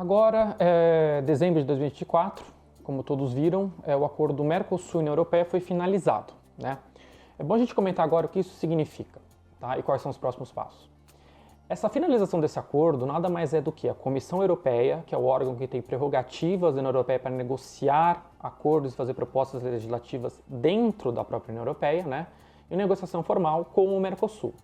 Agora, dezembro de 2024, como todos viram, o acordo Mercosul-União Europeia foi finalizado, né? É bom a gente comentar agora o que isso significa, tá? E quais são os próximos passos. Essa finalização desse acordo nada mais é do que a Comissão Europeia, que é o órgão que tem prerrogativas da União Europeia para negociar acordos e fazer propostas legislativas dentro da própria União Europeia, né? E negociação formal com o Mercosul.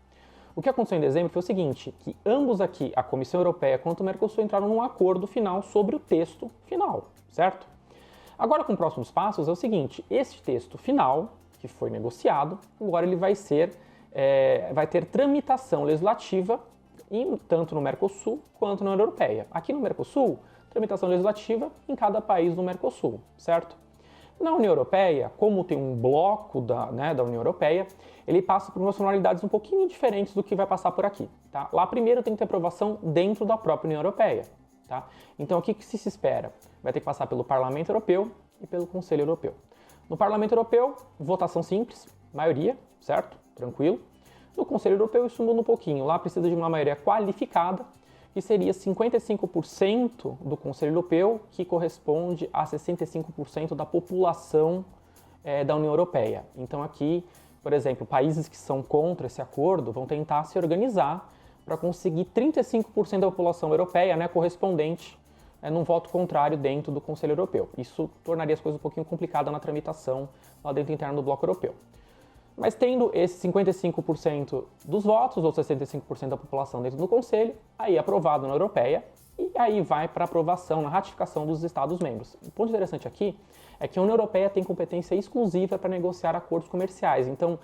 O que aconteceu em dezembro foi o seguinte, que ambos aqui, a Comissão Europeia quanto o Mercosul, entraram num acordo final sobre o texto final, certo? Agora, com os próximos passos, é o seguinte, esse texto final, que foi negociado, agora ele vai ter tramitação legislativa, tanto no Mercosul quanto na União Europeia. Aqui no Mercosul, tramitação legislativa em cada país do Mercosul, certo? Na União Europeia, como tem um bloco da União Europeia, ele passa por funcionalidades um pouquinho diferentes do que vai passar por aqui. Tá? Lá primeiro tem que ter aprovação dentro da própria União Europeia. Tá? Então o que se espera? Vai ter que passar pelo Parlamento Europeu e pelo Conselho Europeu. No Parlamento Europeu, votação simples, maioria, certo? Tranquilo. No Conselho Europeu isso muda um pouquinho. Lá precisa de uma maioria qualificada, que seria 55% do Conselho Europeu, que corresponde a 65% da população da União Europeia. Então aqui, por exemplo, países que são contra esse acordo vão tentar se organizar para conseguir 35% da população europeia, né, correspondente num voto contrário dentro do Conselho Europeu. Isso tornaria as coisas um pouquinho complicadas na tramitação lá dentro interno do bloco europeu. Mas tendo esses 55% dos votos, ou 65% da população dentro do Conselho, aí aprovado na Europeia, e aí vai para aprovação, na ratificação dos Estados-membros. O ponto interessante aqui é que a União Europeia tem competência exclusiva para negociar acordos comerciais. Então,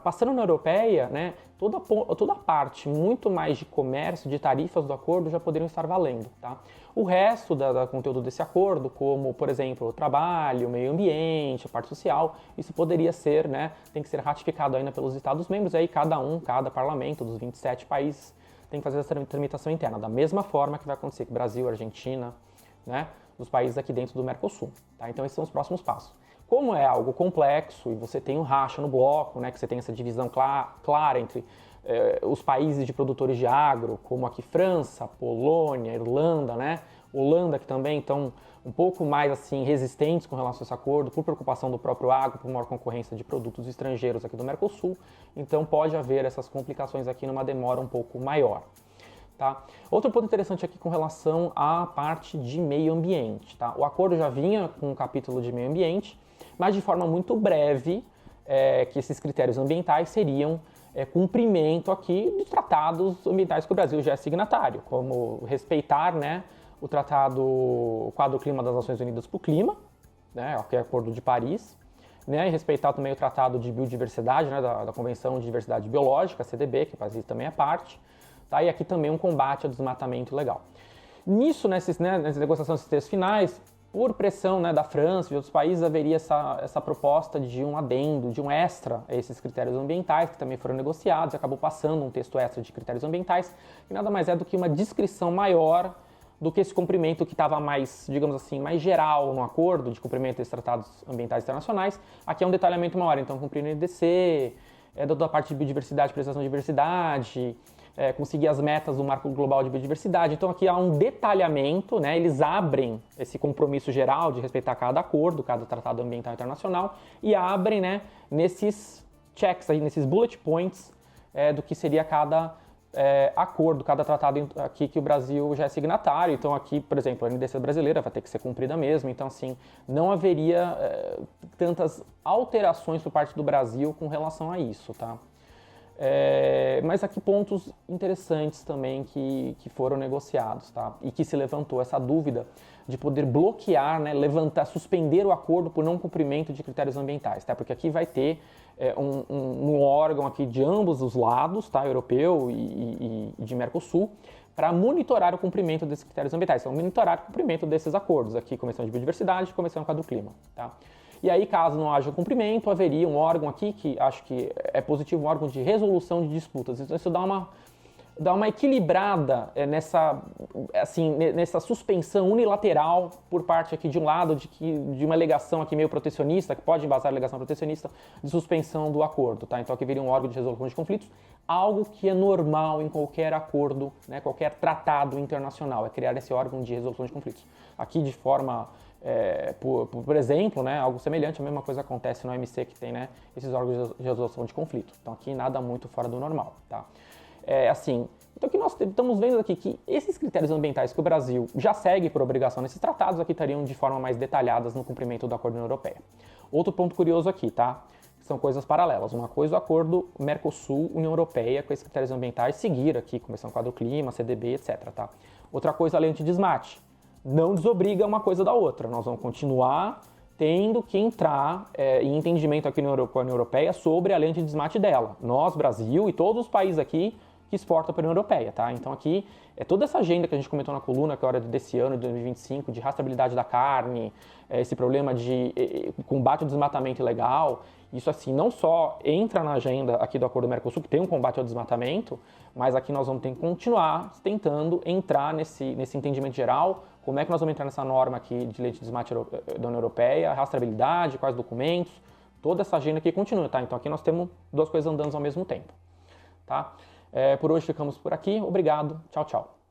passando na Europeia, né, toda a parte muito mais de comércio, de tarifas do acordo já poderiam estar valendo. Tá? O resto do conteúdo desse acordo, como, por exemplo, o trabalho, o meio ambiente, a parte social, isso poderia ser, né, tem que ser ratificado ainda pelos Estados-membros, aí cada parlamento dos 27 países tem que fazer essa tramitação interna, da mesma forma que vai acontecer com Brasil, Argentina, né, os países aqui dentro do Mercosul. Tá? Então esses são os próximos passos. Como é algo complexo e você tem um racha no bloco, né, que você tem essa divisão clara entre os países de produtores de agro, como aqui França, Polônia, Irlanda, né, Holanda, que também estão um pouco mais assim resistentes com relação a esse acordo, por preocupação do próprio agro, por maior concorrência de produtos estrangeiros aqui do Mercosul. Então pode haver essas complicações aqui numa demora um pouco maior. Tá? Outro ponto interessante aqui com relação à parte de meio ambiente. Tá? O acordo já vinha com um capítulo de meio ambiente, mas de forma muito breve, que esses critérios ambientais seriam cumprimento aqui de tratados ambientais que o Brasil já é signatário, como respeitar, né, o Tratado Quadro Clima das Nações Unidas para o Clima, né, que é o Acordo de Paris, né, e respeitar também o Tratado de Biodiversidade, né, da Convenção de Diversidade Biológica, CDB, que o Brasil também é parte. Tá? E aqui também um combate ao desmatamento legal. Nisso, nessas negociações desses textos finais, por pressão, né, da França e de outros países, haveria essa proposta de um adendo, de um extra a esses critérios ambientais, que também foram negociados, e acabou passando um texto extra de critérios ambientais, que nada mais é do que uma descrição maior do que esse cumprimento que estava mais, digamos assim, mais geral no acordo de cumprimento desses tratados ambientais internacionais. Aqui é um detalhamento maior, então cumprir o NDC, da parte de biodiversidade, preservação de diversidade, conseguir as metas do Marco Global de Biodiversidade. Então aqui há um detalhamento, né? Eles abrem esse compromisso geral de respeitar cada acordo, cada tratado ambiental internacional, e abrem, né, nesses checks, aí, nesses bullet points do que seria cada acordo, cada tratado aqui que o Brasil já é signatário. Então aqui, por exemplo, a NDC brasileira vai ter que ser cumprida mesmo, então assim, não haveria tantas alterações por parte do Brasil com relação a isso, tá? Mas aqui pontos interessantes também que foram negociados, tá? E que se levantou essa dúvida de poder bloquear, né, suspender o acordo por não cumprimento de critérios ambientais, tá? Porque aqui vai ter um órgão aqui de ambos os lados, tá? Europeu e de Mercosul, para monitorar o cumprimento desses critérios ambientais. Então, monitorar o cumprimento desses acordos aqui, Convenção de Biodiversidade e Convenção do Quadro Clima, tá? E aí, caso não haja cumprimento, haveria um órgão aqui, que acho que é positivo, um órgão de resolução de disputas. Então, isso dá dar uma equilibrada nessa suspensão unilateral por parte aqui de um lado de uma alegação aqui meio protecionista, que pode embasar a alegação protecionista, de suspensão do acordo, tá? Então aqui viria um órgão de resolução de conflitos, algo que é normal em qualquer acordo, né, qualquer tratado internacional, é criar esse órgão de resolução de conflitos. Aqui de forma, por exemplo, né, algo semelhante, a mesma coisa acontece no OMC, que tem, né, esses órgãos de resolução de conflito. Então aqui nada muito fora do normal, tá? Então o que nós estamos vendo aqui que esses critérios ambientais que o Brasil já segue por obrigação nesses tratados aqui estariam de forma mais detalhadas no cumprimento do Acordo da União Europeia. Outro ponto curioso aqui, tá? São coisas paralelas. Uma coisa é o Acordo Mercosul-União Europeia com esses critérios ambientais seguir aqui, Convenção Quadro Clima, CDB, etc, tá? Outra coisa, a lei antidesmate. Não desobriga uma coisa da outra. Nós vamos continuar tendo que entrar em entendimento aqui com a União Europeia sobre a lei antidesmate dela. Nós, Brasil e todos os países aqui que exportam para a União Europeia, tá? Então aqui é toda essa agenda que a gente comentou na coluna, que é a hora desse ano, de 2025, de rastreabilidade da carne, esse problema de combate ao desmatamento ilegal, isso assim, não só entra na agenda aqui do Acordo Mercosul, que tem um combate ao desmatamento, mas aqui nós vamos ter que continuar tentando entrar nesse entendimento geral, como é que nós vamos entrar nessa norma aqui de lei de desmate da União Europeia, rastreabilidade, quais documentos, toda essa agenda aqui continua, tá? Então aqui nós temos duas coisas andando ao mesmo tempo, tá? Por hoje ficamos por aqui. Obrigado. Tchau, tchau.